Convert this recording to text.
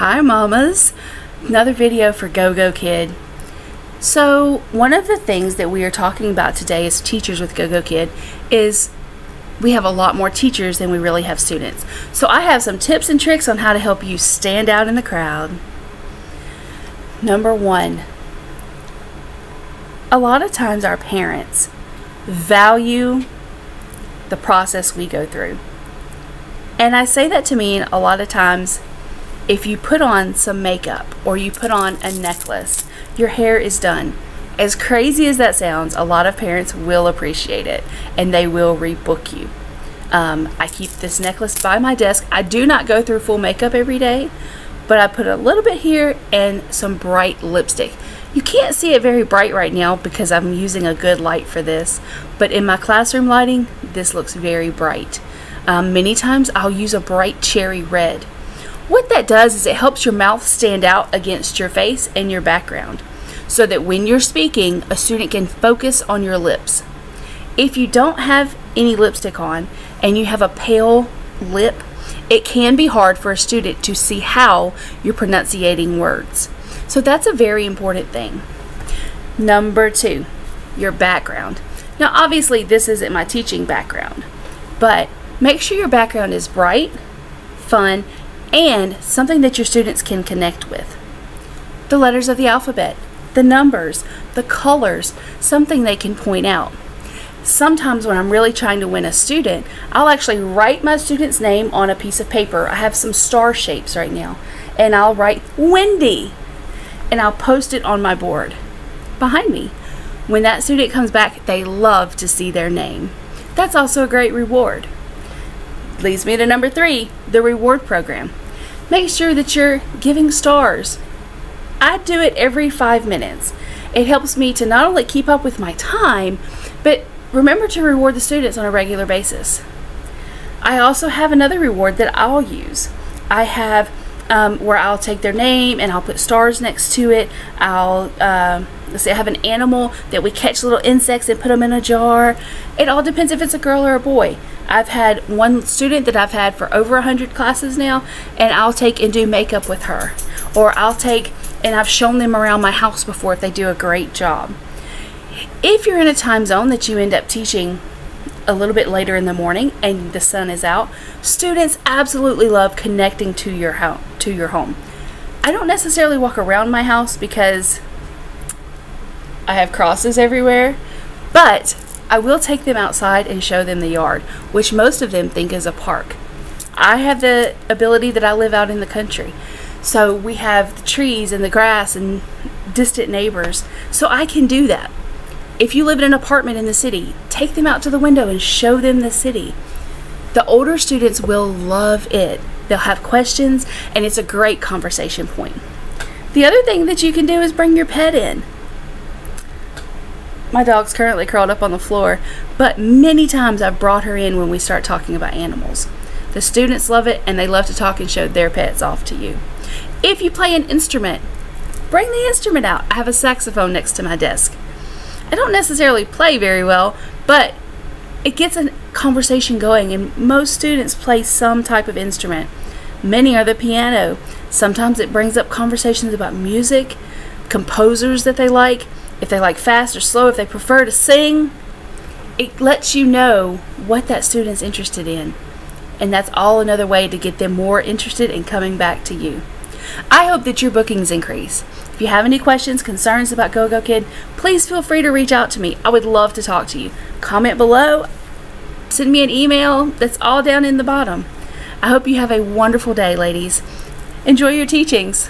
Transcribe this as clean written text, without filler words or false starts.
Hi mamas, another video for GoGo Kid. So one of the things that we are talking about today as teachers with GoGo Kid is we have a lot more teachers than we really have students. So I have some tips and tricks on how to help you stand out in the crowd. Number one, a lot of times our parents value the process we go through. And I say that to mean a lot of times if you put on some makeup or you put on a necklace, your hair is done. As crazy as that sounds, a lot of parents will appreciate it and they will rebook you. I keep this necklace by my desk. I do not go through full makeup every day, but I put a little bit here and some bright lipstick. You can't see it very bright right now because I'm using a good light for this, but in my classroom lighting, this looks very bright. Many times I'll use a bright cherry red. What that does is it helps your mouth stand out against your face and your background so that when you're speaking, a student can focus on your lips. If you don't have any lipstick on and you have a pale lip, it can be hard for a student to see how you're pronunciating words. So that's a very important thing. Number two, your background. Now obviously this isn't my teaching background, but make sure your background is bright, fun, and something that your students can connect with. The letters of the alphabet, the numbers, the colors, something they can point out. Sometimes when I'm really trying to win a student, I'll actually write my student's name on a piece of paper. I have some star shapes right now, and I'll write Wendy, and I'll post it on my board behind me. When that student comes back, they love to see their name. That's also a great reward. Leads me to number three, the reward program. Make sure that you're giving stars. I do it every 5 minutes. It helps me to not only keep up with my time, but remember to reward the students on a regular basis. I also have another reward that I'll use. I have where I'll take their name and I'll put stars next to it. Let's say I have an animal that we catch little insects and put them in a jar. It all depends if it's a girl or a boy. I've had one student that I've had for over 100 classes now, and I'll take and do makeup with her. Or I'll take and I've shown them around my house before if they do a great job. If you're in a time zone that you end up teaching a little bit later in the morning and the sun is out, students absolutely love connecting to your home. I don't necessarily walk around my house because I have crosses everywhere, but I will take them outside and show them the yard, which most of them think is a park. I have the ability that I live out in the country, so we have the trees and the grass and distant neighbors, so I can do that. If you live in an apartment in the city, take them out to the window and show them the city. The older students will love it. They'll have questions, and it's a great conversation point. The other thing that you can do is bring your pet in. My dog's currently curled up on the floor, but many times I've brought her in when we start talking about animals. The students love it, and they love to talk and show their pets off to you. If you play an instrument, bring the instrument out. I have a saxophone next to my desk. I don't necessarily play very well, but it gets a conversation going, and most students play some type of instrument. Many are the piano. Sometimes it brings up conversations about music, composers that they like, if they like fast or slow, if they prefer to sing. It lets you know what that student's interested in, and that's all another way to get them more interested in coming back to you. I hope that your bookings increase. If you have any questions, concerns about GoGo Kid, please feel free to reach out to me. I would love to talk to you. Comment below, send me an email. That's all down in the bottom. I hope you have a wonderful day, ladies. Enjoy your teachings.